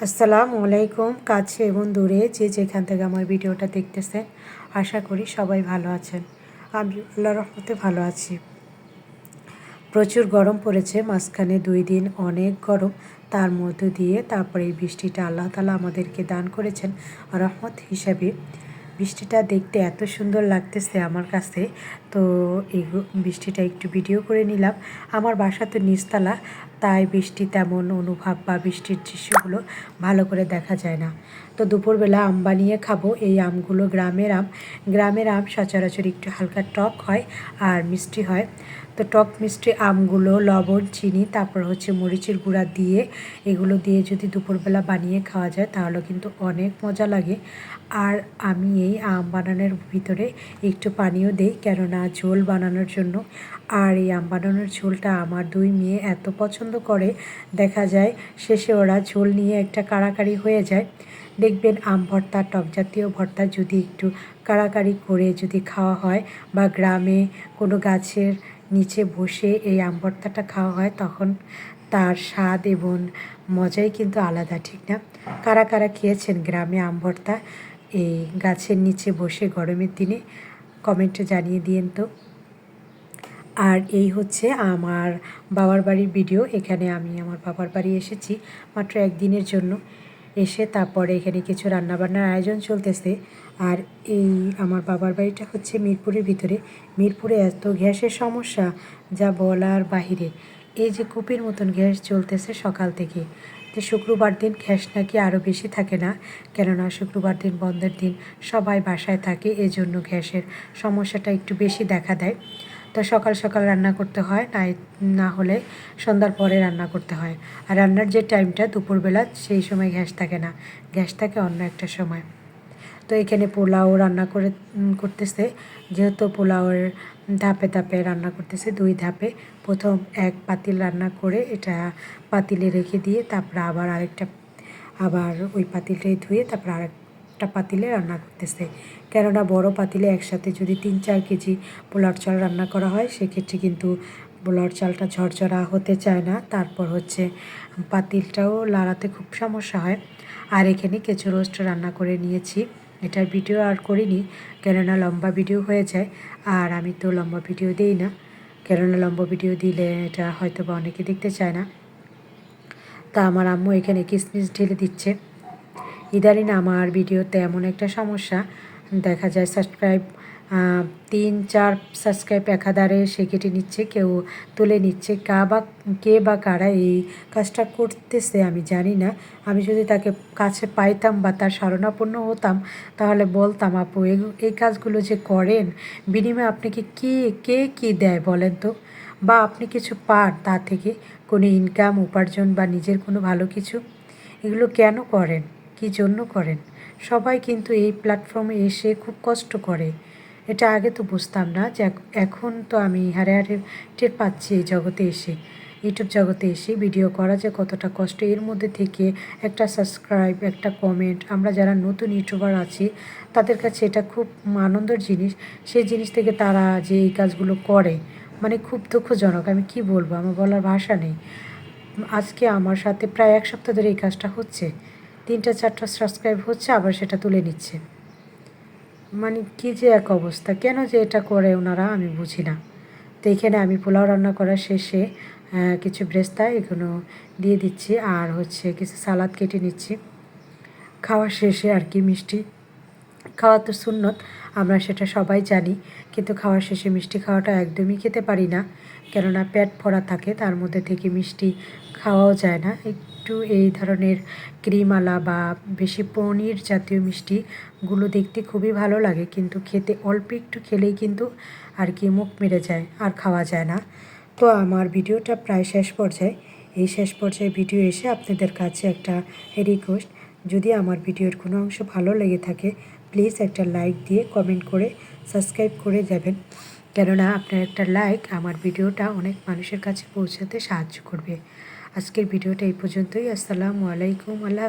আসসালামু আলাইকুম। কাছে এবং দূরে যে যেখান থেকে আমার ভিডিওটা দেখতেছেন, আশা করি সবাই ভালো আছেন। আমি আল্লাহর রহমতে ভালো আছি। প্রচুর গরম পড়েছে, মাঝখানে 2 দিন অনেক গরম। তার মধ্য দিয়ে তারপরে এই বৃষ্টিটা আল্লাহ তাআলা আমাদেরকে দান করেছেন রহমত হিসাবে। বৃষ্টিটা দেখতে এত সুন্দর লাগতেছে আমার কাছে। তো এই বৃষ্টিটা একটু ভিডিও করে নিলাম। আমার বাসা তো নিচতলা, তাই বৃষ্টি তেমন অনুভব বা বৃষ্টির দৃশ্যগুলো ভালো করে দেখা যায় না। তো দুপুরবেলা আম বানিয়ে খাবো। এই আমগুলো গ্রামের আম সচরাচর একটু হালকা টক হয় আর মিষ্টি হয়। তো টক মিষ্টি আমগুলো লবণ, চিনি, তারপর হচ্ছে মরিচের গুঁড়া দিয়ে এগুলো দিয়ে যদি দুপুরবেলা বানিয়ে খাওয়া যায় তাহলে কিন্তু অনেক মজা লাগে। আর আমি এই আম বানানোর ভিতরে একটু পানিও দেই, কেননা ঝোল বানানোর জন্য। আর এই আম বানানোর ঝোলটা আমার 2 মেয়ে এত পছন্দ করে, দেখা যায় শেষে ওরা ঝোল নিয়ে একটা কাড়াকাড়ি হয়ে যায়। দেখবেন আম ভর্তা, টক জাতীয় ভর্তা যদি একটু কাড়াকাড়ি করে যদি খাওয়া হয় বা গ্রামে কোনো গাছের নিচে বসে এই আম ভর্তাটা খাওয়া হয়, তখন তার স্বাদ এবং মজাই কিন্তু আলাদা, ঠিক না? কারা কারা খেয়েছেন গ্রামে আম ভর্তা এই গাছের নিচে বসে গরমের দিনে? কমেন্টে জানিয়ে দিয়েন তো। আর এই হচ্ছে আমার বাবার বাড়ির ভিডিও। এখানে আমি আমার বাবার বাড়ি এসেছি মাত্র একদিনের জন্য। এসে তারপরে এখানে কিছু রান্নাবান্নার আয়োজন চলতেছে। আর এই আমার বাবার বাড়িটা হচ্ছে মিরপুরের ভিতরে। মিরপুরে এত গ্যাসের সমস্যা যা বলার বাহিরে। এই যে কূপের মতন গ্যাস চলতেছে সকাল থেকে। যে শুক্রবার দিন গ্যাস নাকি আরও বেশি থাকে না, কেননা শুক্রবার দিন বন্ধের দিন, সবাই বাসায় থাকে, এজন্য গ্যাসের সমস্যাটা একটু বেশি দেখা দেয়। তো সকাল সকাল রান্না করতে হয়, না হলে সন্ধ্যার পরে রান্না করতে হয়। আর রান্নার যে টাইমটা দুপুরবেলা, সেই সময় গ্যাস থাকে না, গ্যাস থাকে অন্য একটা সময়। তো এখানে পোলাও রান্না করতেছে। যেহেতু পোলাওয়ের ধাপে ধাপে রান্না করতেছে, 2 ধাপে। প্রথম এক পাতিল রান্না করে এটা পাতিলে রেখে দিয়ে তারপর আবার ওই পাতিলটাই ধুয়ে তারপর আরেকটা পাতিলে রান্না করতেছে। কেননা বড় পাতিলে একসাথে যদি 3-4 কেজি পোলাওর চাল রান্না করা হয়, সেক্ষেত্রে কিন্তু পোলাওর চালটা ঝরঝরা হতে চায় না, তারপর হচ্ছে পাতিলটাও লাড়াতে খুব সমস্যা হয়। আর এখানে কেঁচো রোস্ট রান্না করে নিয়েছি। এটার ভিডিও আর করিনি, কেননা লম্বা ভিডিও হয়ে যায়। আর আমি তো লম্বা ভিডিও দিই না, কেননা লম্বা ভিডিও দিলে এটা হয়তো বা অনেকে দেখতে চায় না। তা আমার আম্মু এখানে কিশমিশ ঢেলে দিচ্ছে। ইদানিং আমার ভিডিওতে এমন একটা সমস্যা দেখা যায়, 3-4 সাবস্ক্রাইব একাধারে সে কেটে নিচ্ছে, কেউ তুলে নিচ্ছে। কে বা কারা এই কাজটা করতেছে আমি জানি না। আমি যদি তাকে কাছে পাইতাম বা তার শরণাপন্ন হতাম, তাহলে বলতাম, আপু এই কাজগুলো যে করেন, বিনিময়ে আপনাকে কে কী দেয় বলেন তো? বা আপনি কিছু পান তা থেকে, কোনো ইনকাম, উপার্জন বা নিজের কোনো ভালো কিছু? এগুলো কেন করেন? কী জন্য করেন? সবাই কিন্তু এই প্ল্যাটফর্মে এসে খুব কষ্ট করে। এটা আগে তো বুঝতাম না, যে এখন তো আমি হারে হারে টের পাচ্ছি এই জগতে এসে, ইউটিউব জগতে এসে ভিডিও করা যে কতটা কষ্ট। এর মধ্যে থেকে একটা সাবস্ক্রাইব, একটা কমেন্ট, আমরা যারা নতুন ইউটিউবার আছি তাদের কাছে এটা খুব আনন্দের জিনিস। সেই জিনিস থেকে তারা যে এই কাজগুলো করে, মানে খুব দুঃখজনক। আমি কি বলবো, আমার বলার ভাষা নেই। আজকে আমার সাথে প্রায় 1 সপ্তাহ ধরে এই কাজটা হচ্ছে। 3-4টা সাবস্ক্রাইব হচ্ছে, আবার সেটা তুলে নিচ্ছে। মানে কী যে এক অবস্থা, কেন যে এটা করে ওনারা আমি বুঝি না। তো এখানে আমি পোলাও রান্না করার শেষে কিছু ব্রেস্তা এগুলো দিয়ে দিচ্ছি, আর হচ্ছে কিছু সালাদ কেটে নিচ্ছি। খাওয়ার শেষে আর কি মিষ্টি খাওয়া তো সুন্নত, আমরা সেটা সবাই জানি। কিন্তু খাওয়ার শেষে মিষ্টি খাওয়াটা একদমই খেতে পারি না, কেননা পেট ভরা থাকে, তার মধ্যে থেকে মিষ্টি খাওয়াও যায় না। একটু এই ধরনের ক্রিমওয়ালা বা বেশি পনির জাতীয় মিষ্টিগুলো দেখতে খুবই ভালো লাগে, কিন্তু খেতে অল্প একটু খেলেই কিন্তু আর কি মুখ মেরে যায়, আর খাওয়া যায় না। তো আমার ভিডিওটা প্রায় শেষ পর্যায়ে। এই শেষ পর্যায়ে ভিডিও এসে আপনাদের কাছে একটা রিকোয়েস্ট, যদি আমার ভিডিওর কোনো অংশ ভালো লেগে থাকে, প্লিজ একটা লাইক দিয়ে কমেন্ট করে সাবস্ক্রাইব করে যাবেন, কেননা আপনার একটা লাইক আমার ভিডিওটা অনেক মানুষের কাছে পৌঁছাতে সাহায্য করবে। আজকের ভিডিওটা এই পর্যন্তই। আসসালামু আলাইকুম। আল্লাহ।